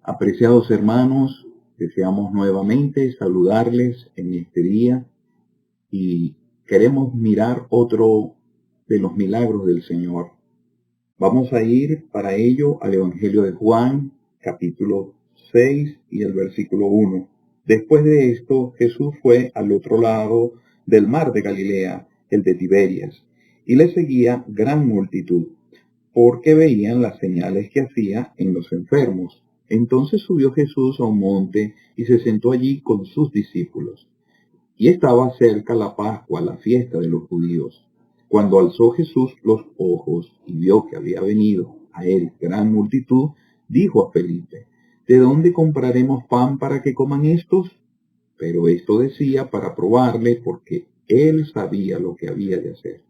Apreciados hermanos, deseamos nuevamente saludarles en este día y queremos mirar otro de los milagros del Señor. Vamos a ir para ello al Evangelio de Juan, capítulo 6 y el versículo 1. Después de esto, Jesús fue al otro lado del mar de Galilea, el de Tiberias, y le seguía gran multitud, porque veían las señales que hacía en los enfermos. Entonces subió Jesús a un monte y se sentó allí con sus discípulos. Y estaba cerca la Pascua, la fiesta de los judíos. Cuando alzó Jesús los ojos y vio que había venido a él gran multitud, dijo a Felipe: ¿De dónde compraremos pan para que coman estos? Pero esto decía para probarle, porque él sabía lo que había de hacer.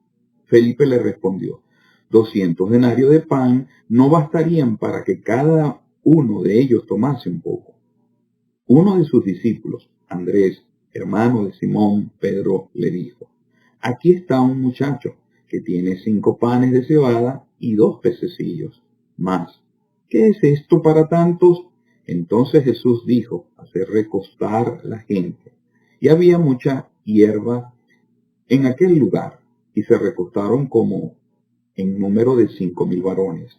Felipe le respondió: 200 denarios de pan no bastarían para que cada uno de ellos tomase un poco. Uno de sus discípulos, Andrés, hermano de Simón Pedro, le dijo: Aquí está un muchacho que tiene 5 panes de cebada y 2 pececillos. Mas, ¿qué es esto para tantos? Entonces Jesús dijo: hacer recostar la gente. Y había mucha hierba en aquel lugar, y se recostaron como en número de 5,000 varones.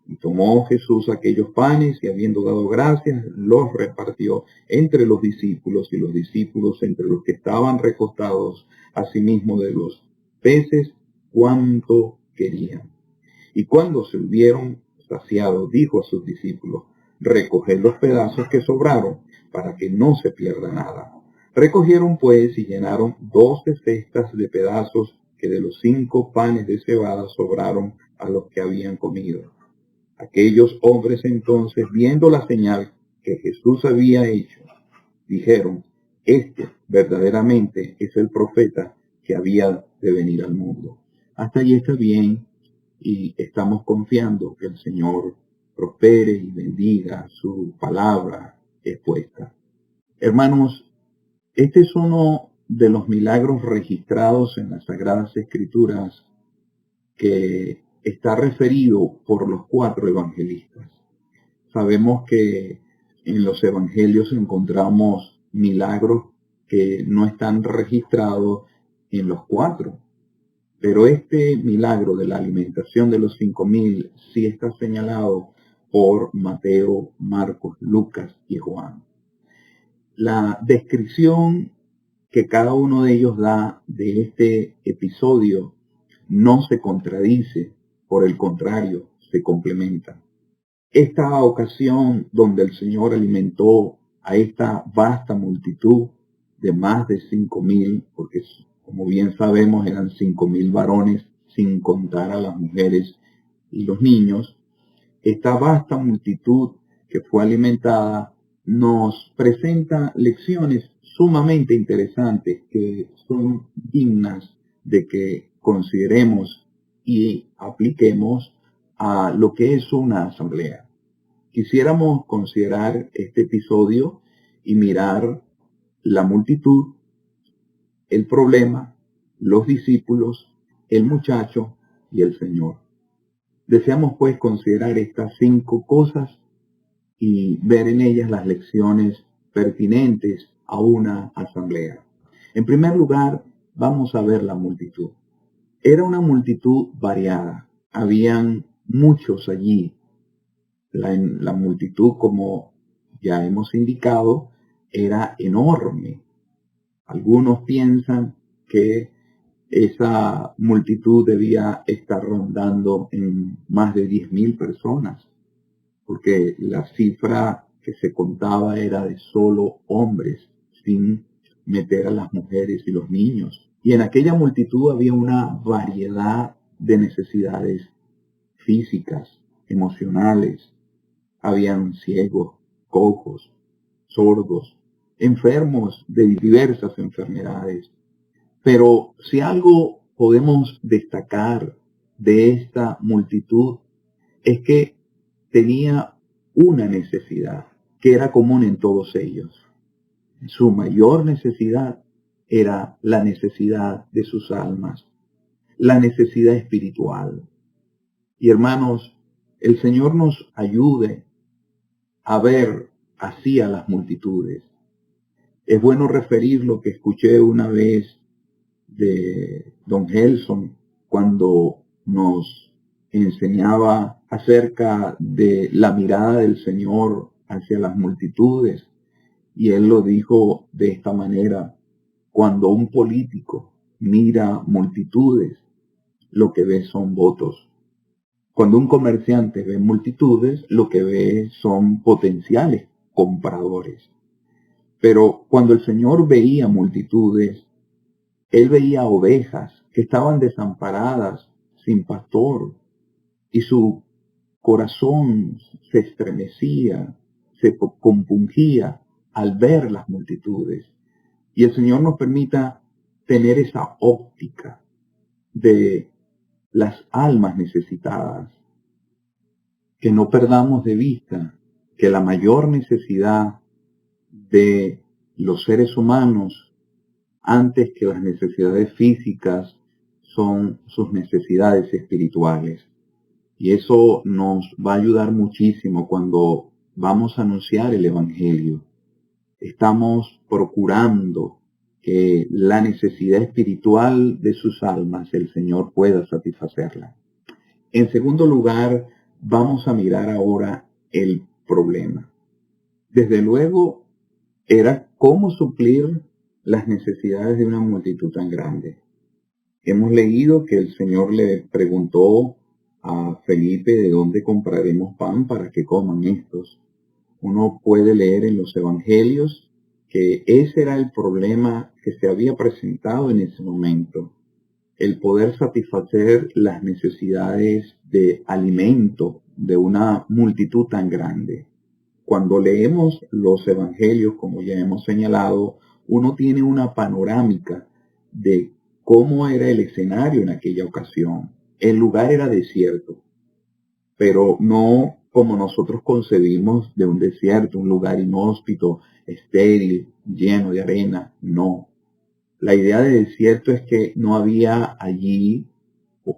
Y tomó Jesús aquellos panes, y habiendo dado gracias, los repartió entre los discípulos, y los discípulos entre los que estaban recostados, asimismo de los peces, cuanto querían. Y cuando se hubieron saciado, dijo a sus discípulos: recoged los pedazos que sobraron, para que no se pierda nada. Recogieron pues y llenaron 12 cestas de pedazos que de los 5 panes de cebada sobraron a los que habían comido. Aquellos hombres entonces, viendo la señal que Jesús había hecho, dijeron: este verdaderamente es el profeta que había de venir al mundo. Hasta allí está bien, y estamos confiando que el Señor prospere y bendiga su palabra expuesta. Hermanos, este es uno de los milagros registrados en las Sagradas Escrituras que está referido por los 4 evangelistas. Sabemos que en los evangelios encontramos milagros que no están registrados en los 4. Pero este milagro de la alimentación de los 5,000 sí está señalado por Mateo, Marcos, Lucas y Juan. La descripción que cada uno de ellos da de este episodio no se contradice, por el contrario, se complementa. Esta ocasión donde el Señor alimentó a esta vasta multitud de más de 5,000, porque como bien sabemos eran 5,000 varones, sin contar a las mujeres y los niños, esta vasta multitud que fue alimentada nos presenta lecciones sumamente interesantes que son dignas de que consideremos y apliquemos a lo que es una asamblea. Quisiéramos considerar este episodio y mirar la multitud, el problema, los discípulos, el muchacho y el Señor. Deseamos pues considerar estas 5 cosas y ver en ellas las lecciones pertinentes a una asamblea. En primer lugar, vamos a ver la multitud. Era una multitud variada. Habían muchos allí. La multitud, como ya hemos indicado, era enorme. Algunos piensan que esa multitud debía estar rondando en más de 10,000 personas, porque la cifra que se contaba era de solo hombres, sin meter a las mujeres y los niños. Y en aquella multitud había una variedad de necesidades físicas, emocionales. Habían ciegos, cojos, sordos, enfermos de diversas enfermedades. Pero si algo podemos destacar de esta multitud es que tenía una necesidad que era común en todos ellos. Su mayor necesidad era la necesidad de sus almas, la necesidad espiritual. Y hermanos, el Señor nos ayude a ver así a las multitudes. Es bueno referir lo que escuché una vez de Don Gelson cuando nos enseñaba acerca de la mirada del Señor hacia las multitudes. Y él lo dijo de esta manera: cuando un político mira multitudes, lo que ve son votos. Cuando un comerciante ve multitudes, lo que ve son potenciales compradores. Pero cuando el Señor veía multitudes, Él veía ovejas que estaban desamparadas, sin pastor, y su corazón se estremecía, se compungía al ver las multitudes. Y el Señor nos permita tener esa óptica de las almas necesitadas, que no perdamos de vista que la mayor necesidad de los seres humanos, antes que las necesidades físicas, son sus necesidades espirituales. Y eso nos va a ayudar muchísimo cuando vamos a anunciar el Evangelio. Estamos procurando que la necesidad espiritual de sus almas el Señor pueda satisfacerla. En segundo lugar, vamos a mirar ahora el problema. Desde luego, era cómo suplir las necesidades de una multitud tan grande. Hemos leído que el Señor le preguntó a Felipe de dónde compraremos pan para que coman estos. Uno puede leer en los evangelios que ese era el problema que se había presentado en ese momento, el poder satisfacer las necesidades de alimento de una multitud tan grande. Cuando leemos los evangelios, como ya hemos señalado, uno tiene una panorámica de cómo era el escenario en aquella ocasión. El lugar era desierto, pero no como nosotros concebimos de un desierto, un lugar inhóspito, estéril, lleno de arena. No. La idea de desierto es que no había allí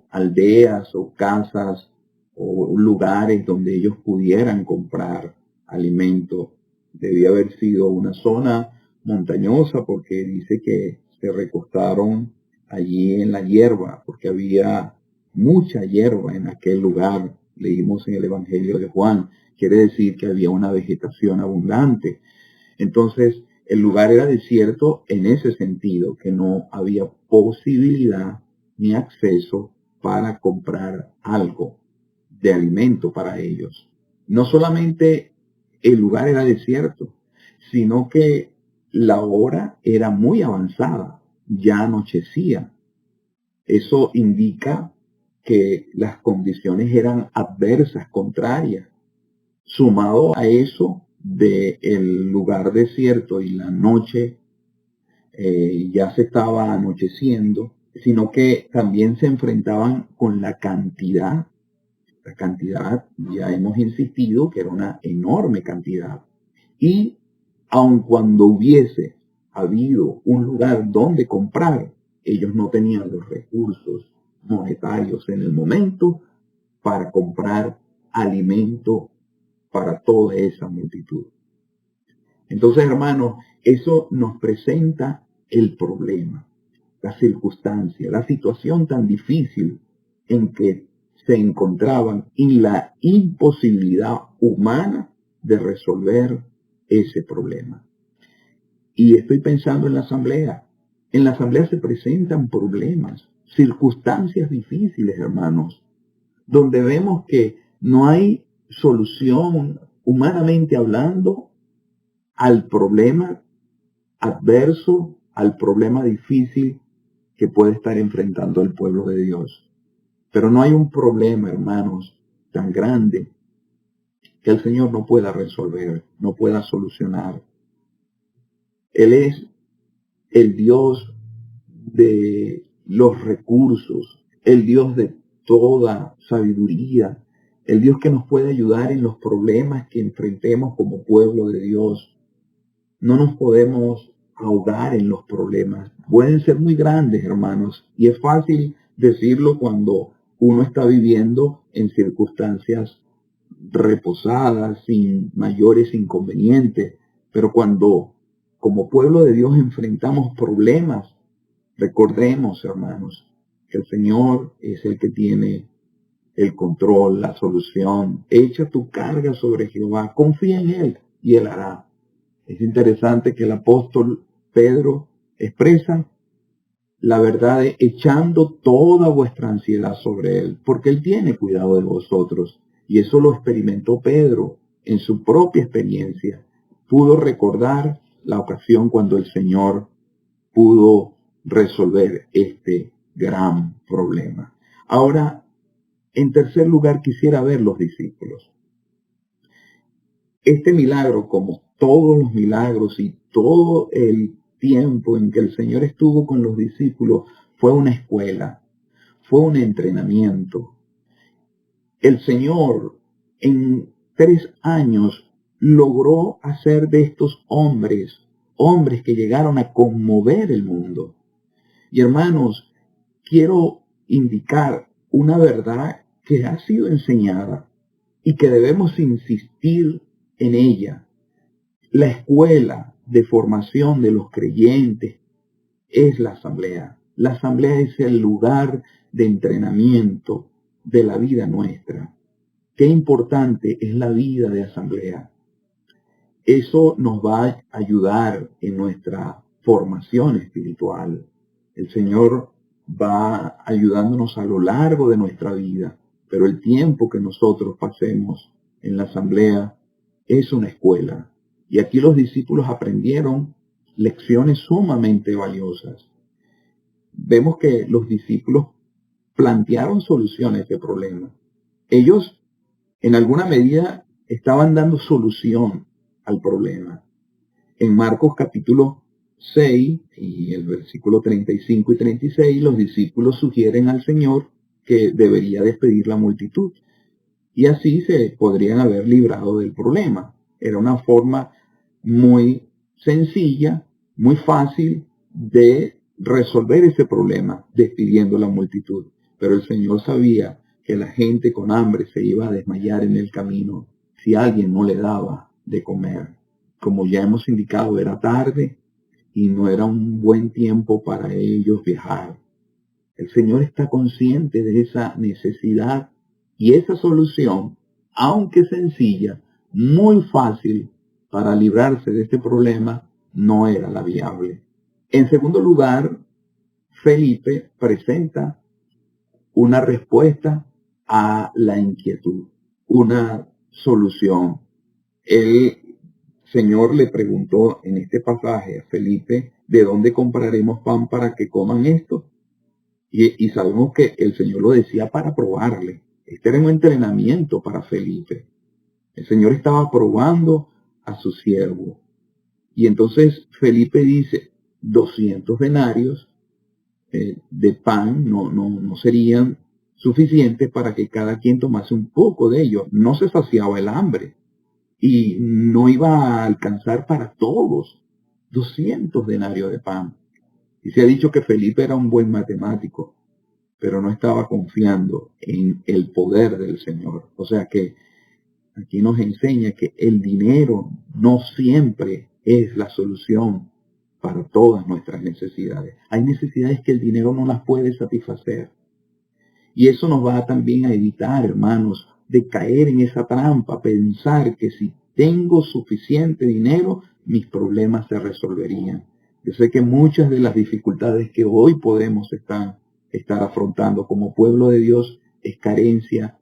aldeas o casas o lugares donde ellos pudieran comprar alimento. Debía haber sido una zona montañosa porque dice que se recostaron allí en la hierba, porque había mucha hierba en aquel lugar. Leímos en el Evangelio de Juan. Quiere decir que había una vegetación abundante. Entonces, el lugar era desierto en ese sentido, que no había posibilidad ni acceso para comprar algo de alimento para ellos. No solamente el lugar era desierto, sino que la hora era muy avanzada, ya anochecía. Eso indica que las condiciones eran adversas, contrarias. Sumado a eso del lugar desierto y la noche, ya se estaba anocheciendo, sino que también se enfrentaban con la cantidad. La cantidad, ya hemos insistido, que era una enorme cantidad. Y aun cuando hubiese habido un lugar donde comprar, ellos no tenían los recursos monetarios en el momento para comprar alimento para toda esa multitud. Entonces, hermanos, eso nos presenta el problema, la circunstancia, la situación tan difícil en que se encontraban y la imposibilidad humana de resolver ese problema. Y estoy pensando en la asamblea. En la asamblea se presentan problemas, circunstancias difíciles, hermanos, donde vemos que no hay solución humanamente hablando al problema adverso, al problema difícil que puede estar enfrentando el pueblo de Dios. Pero no hay un problema, hermanos, tan grande que el Señor no pueda resolver, no pueda solucionar. Él es el Dios de los recursos, el Dios de toda sabiduría, el Dios que nos puede ayudar en los problemas que enfrentemos como pueblo de Dios. No nos podemos ahogar en los problemas. Pueden ser muy grandes, hermanos, y es fácil decirlo cuando uno está viviendo en circunstancias reposada, sin mayores inconvenientes. Pero cuando como pueblo de Dios enfrentamos problemas, recordemos, hermanos, que el Señor es el que tiene el control, la solución. Echa tu carga sobre Jehová, confía en Él y Él hará. Es interesante que el apóstol Pedro expresa la verdad de echando toda vuestra ansiedad sobre Él, porque Él tiene cuidado de vosotros. Y eso lo experimentó Pedro en su propia experiencia. Pudo recordar la ocasión cuando el Señor pudo resolver este gran problema. Ahora, en tercer lugar, quisiera ver los discípulos. Este milagro, como todos los milagros y todo el tiempo en que el Señor estuvo con los discípulos, fue una escuela, fue un entrenamiento. El Señor en 3 años logró hacer de estos hombres que llegaron a conmover el mundo. Y hermanos, quiero indicar una verdad que ha sido enseñada y que debemos insistir en ella. La escuela de formación de los creyentes es la asamblea. La asamblea es el lugar de entrenamiento de la vida nuestra. Qué importante es la vida de asamblea. Eso nos va a ayudar en nuestra formación espiritual. El Señor va ayudándonos a lo largo de nuestra vida, pero el tiempo que nosotros pasemos en la asamblea es una escuela. Y aquí los discípulos aprendieron lecciones sumamente valiosas. Vemos que los discípulos plantearon soluciones de problemas. Ellos, en alguna medida, estaban dando solución al problema. En Marcos capítulo 6 y el versículo 35 y 36, los discípulos sugieren al Señor que debería despedir la multitud. Y así se podrían haber librado del problema. Era una forma muy sencilla, muy fácil de resolver ese problema, despidiendo la multitud. Pero el Señor sabía que la gente con hambre se iba a desmayar en el camino si alguien no le daba de comer. Como ya hemos indicado, era tarde y no era un buen tiempo para ellos viajar. El Señor está consciente de esa necesidad y esa solución, aunque sencilla, muy fácil para librarse de este problema, no era la viable. En segundo lugar, Felipe presenta una respuesta a la inquietud, una solución. El Señor le preguntó en este pasaje a Felipe, ¿de dónde compraremos pan para que coman esto? Y sabemos que el Señor lo decía para probarle. Este era un entrenamiento para Felipe. El Señor estaba probando a su siervo. Y entonces Felipe dice, 200 denarios de pan no serían suficientes para que cada quien tomase un poco de ello. No se saciaba el hambre. Y no iba a alcanzar para todos 200 denarios de pan. Y se ha dicho que Felipe era un buen matemático, pero no estaba confiando en el poder del Señor. O sea que aquí nos enseña que el dinero no siempre es la solución para todas nuestras necesidades. Hay necesidades que el dinero no las puede satisfacer. Y eso nos va también a evitar, hermanos, de caer en esa trampa, pensar que si tengo suficiente dinero, mis problemas se resolverían. Yo sé que muchas de las dificultades que hoy podemos estar afrontando como pueblo de Dios es carencia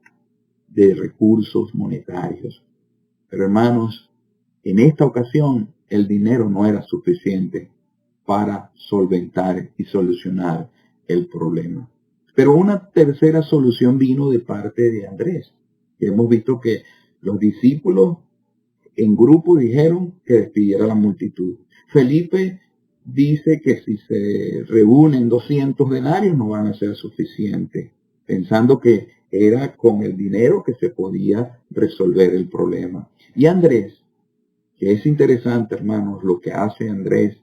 de recursos monetarios. Pero hermanos, en esta ocasión el dinero no era suficiente para solventar y solucionar el problema. Pero una tercera solución vino de parte de Andrés. Hemos visto que los discípulos en grupo dijeron que despidiera a la multitud. Felipe dice que si se reúnen 200 denarios no van a ser suficientes, pensando que era con el dinero que se podía resolver el problema. Y Andrés, que es interesante, hermanos, lo que hace Andrés,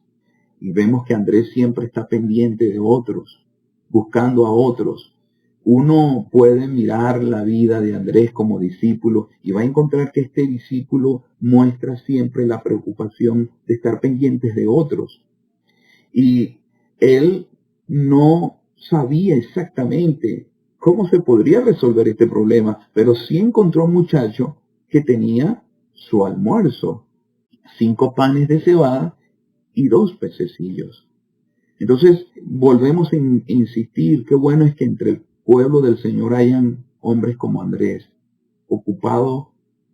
y vemos que Andrés siempre está pendiente de otros, buscando a otros. Uno puede mirar la vida de Andrés como discípulo y va a encontrar que este discípulo muestra siempre la preocupación de estar pendientes de otros. Y él no sabía exactamente cómo se podría resolver este problema, pero sí encontró un muchacho que tenía su almuerzo, 5 panes de cebada y 2 pececillos. Entonces, volvemos a insistir, qué bueno es que entre el pueblo del Señor hayan hombres como Andrés, ocupados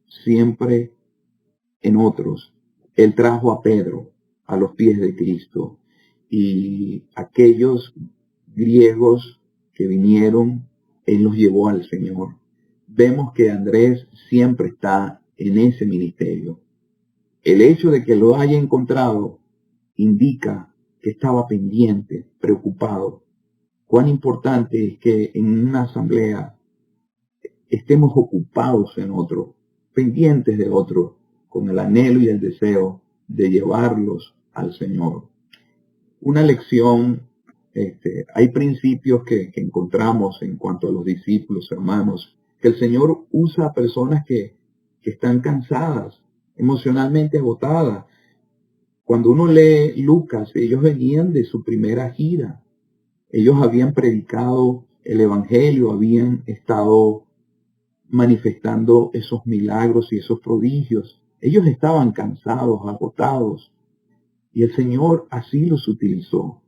siempre en otros. Él trajo a Pedro a los pies de Cristo y aquellos griegos que vinieron, él los llevó al Señor. Vemos que Andrés siempre está en ese ministerio. El hecho de que lo haya encontrado indica que estaba pendiente, preocupado. Cuán importante es que en una asamblea estemos ocupados en otro, pendientes de otro, con el anhelo y el deseo de llevarlos al Señor. Una lección, hay principios que encontramos en cuanto a los discípulos, hermanos, que el Señor usa a personas que están cansadas, emocionalmente agotadas. Cuando uno lee Lucas, ellos venían de su primera gira. Ellos habían predicado el Evangelio, habían estado manifestando esos milagros y esos prodigios. Ellos estaban cansados, agotados, y el Señor así los utilizó.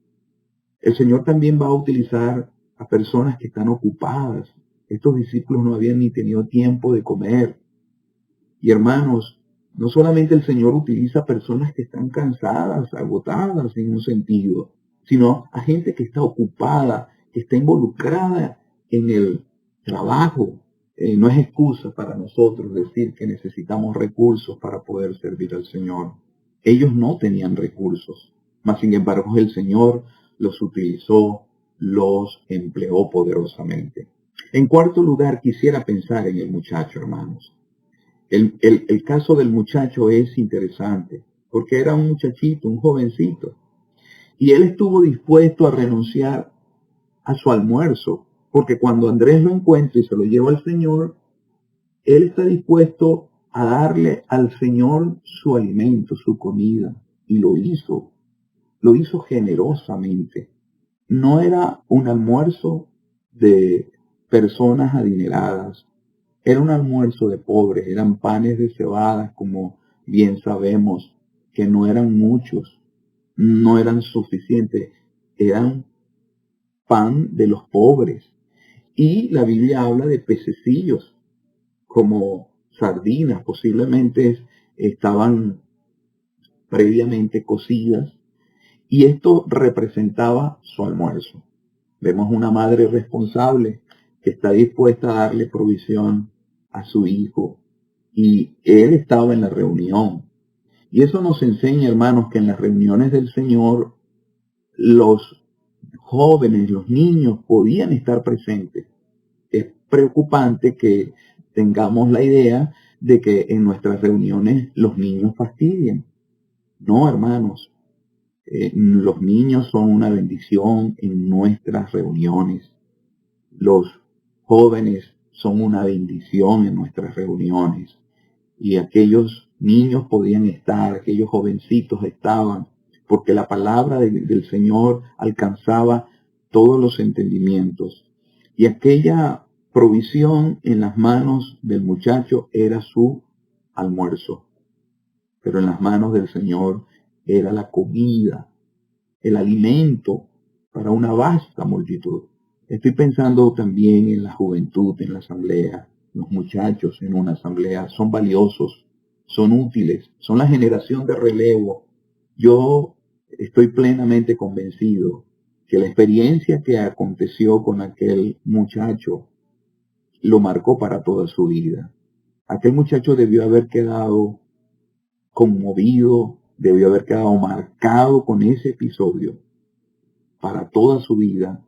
El Señor también va a utilizar a personas que están ocupadas. Estos discípulos no habían ni tenido tiempo de comer. Y hermanos, no solamente el Señor utiliza personas que están cansadas, agotadas en un sentido, sino a gente que está ocupada, que está involucrada en el trabajo. No es excusa para nosotros decir que necesitamos recursos para poder servir al Señor. Ellos no tenían recursos, mas sin embargo el Señor los utilizó, los empleó poderosamente. En cuarto lugar, quisiera pensar en el muchacho, hermanos. El caso del muchacho es interesante, porque era un muchachito, un jovencito, y él estuvo dispuesto a renunciar a su almuerzo, porque cuando Andrés lo encuentra y se lo lleva al Señor, él está dispuesto a darle al Señor su alimento, su comida, y lo hizo generosamente. No era un almuerzo de personas adineradas, era un almuerzo de pobres, eran panes de cebada, como bien sabemos, que no eran muchos, no eran suficientes, eran pan de los pobres. Y la Biblia habla de pececillos, como sardinas, posiblemente estaban previamente cocidas, y esto representaba su almuerzo. Vemos una madre responsable que está dispuesta a darle provisión a su hijo, y él estaba en la reunión. Y eso nos enseña, hermanos, que en las reuniones del Señor los jóvenes, los niños podían estar presentes. Es preocupante que tengamos la idea de que en nuestras reuniones los niños fastidian. No, hermanos, los niños son una bendición en nuestras reuniones. Los jóvenes son una bendición en nuestras reuniones. Y aquellos niños podían estar, aquellos jovencitos estaban, porque la palabra del Señor alcanzaba todos los entendimientos. Y aquella provisión en las manos del muchacho era su almuerzo, pero en las manos del Señor era la comida, el alimento para una vasta multitud. Estoy pensando también en la juventud, en la asamblea. Los muchachos en una asamblea son valiosos, son útiles, son la generación de relevo. Yo estoy plenamente convencido que la experiencia que aconteció con aquel muchacho lo marcó para toda su vida. Aquel muchacho debió haber quedado conmovido, debió haber quedado marcado con ese episodio para toda su vida,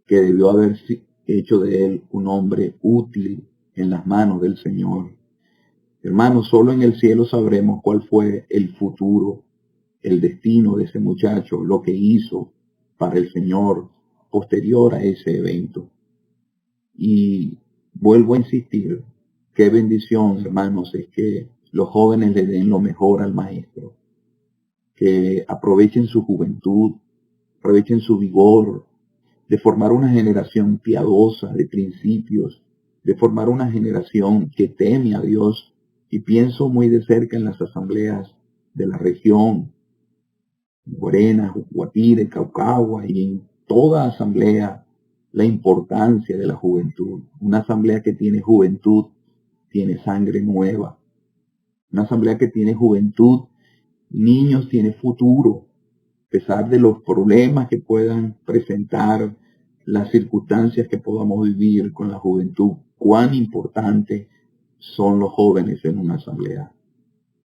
que debió haber hecho de él un hombre útil en las manos del Señor. Hermanos, solo en el cielo sabremos cuál fue el futuro, el destino de ese muchacho, lo que hizo para el Señor posterior a ese evento. Y vuelvo a insistir, qué bendición, hermanos, es que los jóvenes le den lo mejor al maestro, que aprovechen su juventud, aprovechen su vigor, de formar una generación piadosa de principios, de formar una generación que teme a Dios. Y pienso muy de cerca en las asambleas de la región, Guarena, Guatire, Caucagua, y en toda asamblea la importancia de la juventud. Una asamblea que tiene juventud tiene sangre nueva. Una asamblea que tiene juventud, niños, tiene futuro. A pesar de los problemas que puedan presentar, las circunstancias que podamos vivir con la juventud, cuán importante son los jóvenes en una asamblea.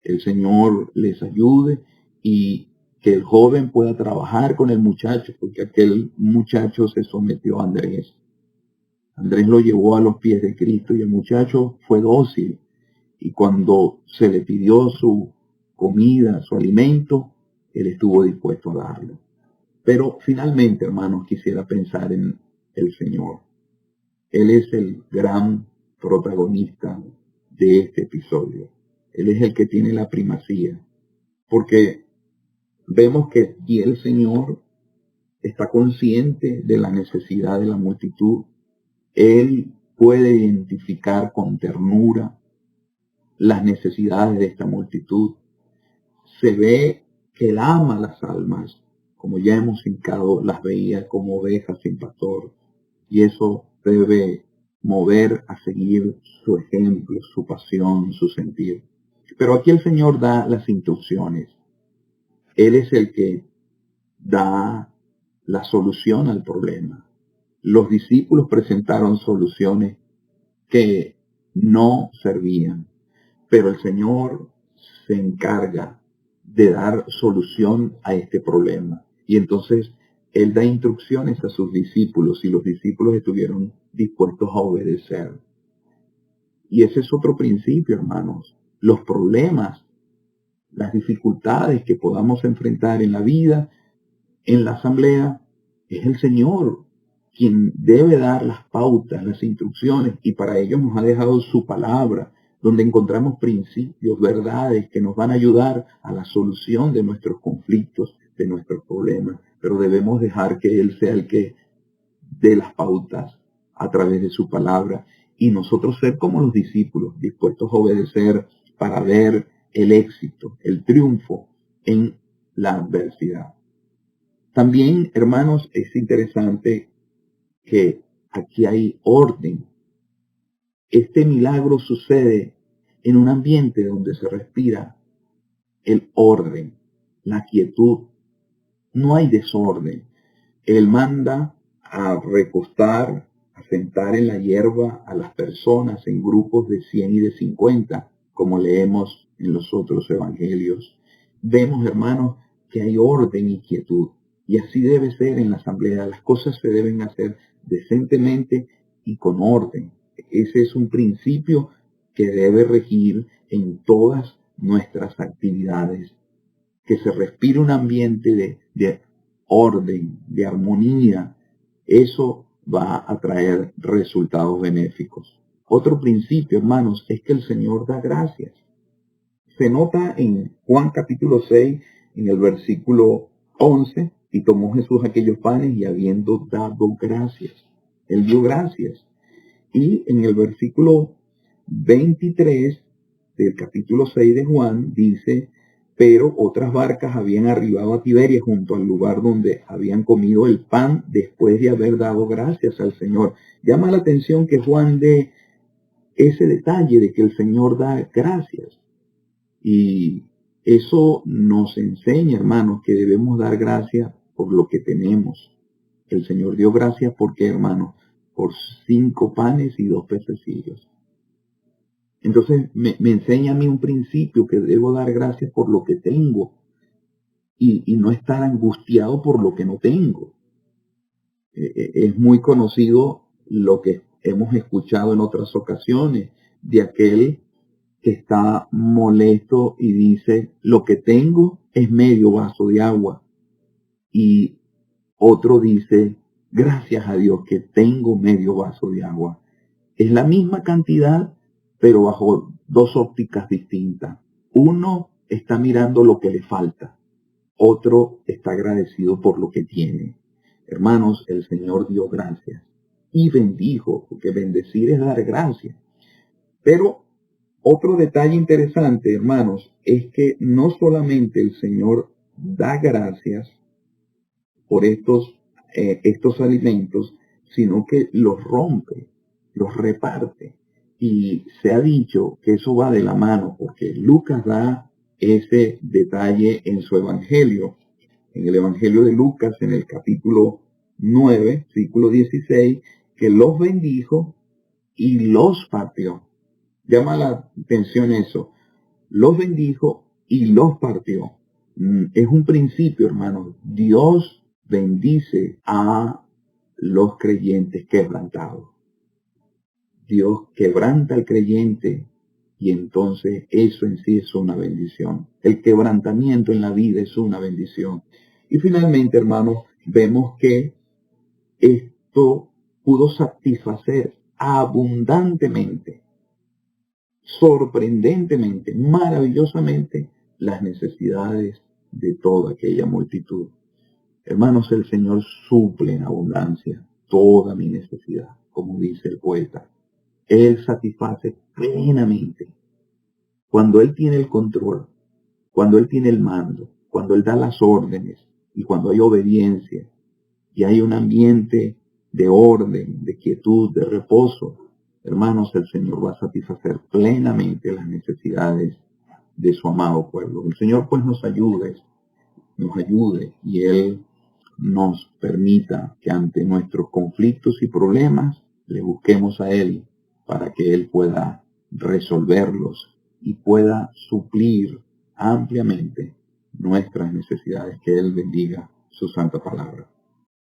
El Señor les ayude y que el joven pueda trabajar con el muchacho, porque aquel muchacho se sometió a Andrés. Andrés lo llevó a los pies de Cristo y el muchacho fue dócil. Y cuando se le pidió su comida, su alimento, él estuvo dispuesto a darlo. Pero finalmente, hermanos, quisiera pensar en el Señor. Él es el gran protagonista de este episodio. Él es el que tiene la primacía. Porque vemos que aquí el Señor está consciente de la necesidad de la multitud. Él puede identificar con ternura las necesidades de esta multitud. Se ve que Él ama las almas, como ya hemos indicado, las veía como ovejas sin pastor. Y eso debe mover a seguir su ejemplo, su pasión, su sentir. Pero aquí el Señor da las instrucciones. Él es el que da la solución al problema. Los discípulos presentaron soluciones que no servían, pero el Señor se encarga de dar solución a este problema. Y entonces Él da instrucciones a sus discípulos y los discípulos estuvieron dispuestos a obedecer. Y ese es otro principio, hermanos. Los problemas, las dificultades que podamos enfrentar en la vida, en la asamblea, es el Señor quien debe dar las pautas, las instrucciones, y para ello nos ha dejado su palabra, donde encontramos principios, verdades que nos van a ayudar a la solución de nuestros conflictos, de nuestros problemas. Pero debemos dejar que Él sea el que dé las pautas a través de su palabra y nosotros ser como los discípulos, dispuestos a obedecer para ver el éxito, el triunfo en la adversidad. También, hermanos, es interesante que aquí hay orden. Este milagro sucede en un ambiente donde se respira el orden, la quietud. No hay desorden. Él manda a recostar, a sentar en la hierba a las personas en grupos de 100 y de 50, como leemos en los otros evangelios. Vemos, hermanos, que hay orden y quietud. Y así debe ser en la asamblea. Las cosas se deben hacer decentemente y con orden. Ese es un principio que debe regir en todas nuestras actividades. Que se respire un ambiente de orden, de armonía. Eso va a traer resultados benéficos. Otro principio, hermanos, es que el Señor da gracias. Se nota en Juan capítulo 6, en el versículo 11, y tomó Jesús aquellos panes y habiendo dado gracias. Él dio gracias. Y en el versículo 23 del capítulo 6 de Juan dice, pero otras barcas habían arribado a Tiberias junto al lugar donde habían comido el pan después de haber dado gracias al Señor. Llama la atención que Juan dé ese detalle de que el Señor da gracias. Y eso nos enseña, hermanos, que debemos dar gracias por lo que tenemos. El Señor dio gracias porque, hermanos, por 5 panes y 2 pececillos. Entonces me enseña a mí un principio que debo dar gracias por lo que tengo y no estar angustiado por lo que no tengo. Es muy conocido lo que hemos escuchado en otras ocasiones de aquel que está molesto y dice, lo que tengo es medio vaso de agua. Y otro dice, gracias a Dios que tengo medio vaso de agua. Es la misma cantidad, pero bajo dos ópticas distintas. Uno está mirando lo que le falta, otro está agradecido por lo que tiene. Hermanos, el Señor dio gracias y bendijo, porque bendecir es dar gracias. Pero otro detalle interesante, hermanos, es que no solamente el Señor da gracias por estos alimentos, sino que los rompe, los reparte. Y se ha dicho que eso va de la mano, porque Lucas da ese detalle en su evangelio. En el evangelio de Lucas, en el capítulo 9, versículo 16, que los bendijo y los partió. Llama la atención eso. Los bendijo y los partió. Es un principio, hermanos. Dios bendice a los creyentes quebrantados. Dios quebranta al creyente y entonces eso en sí es una bendición. El quebrantamiento en la vida es una bendición. Y finalmente, hermanos, vemos que esto pudo satisfacer abundantemente, sorprendentemente, maravillosamente las necesidades de toda aquella multitud. Hermanos, el Señor suple en abundancia toda mi necesidad, como dice el poeta. Él satisface plenamente. Cuando Él tiene el control, cuando Él tiene el mando, cuando Él da las órdenes y cuando hay obediencia y hay un ambiente de orden, de quietud, de reposo, hermanos, el Señor va a satisfacer plenamente las necesidades de su amado pueblo. El Señor pues nos ayude y Él nos permita que ante nuestros conflictos y problemas le busquemos a Él para que Él pueda resolverlos y pueda suplir ampliamente nuestras necesidades. Que Él bendiga su santa palabra.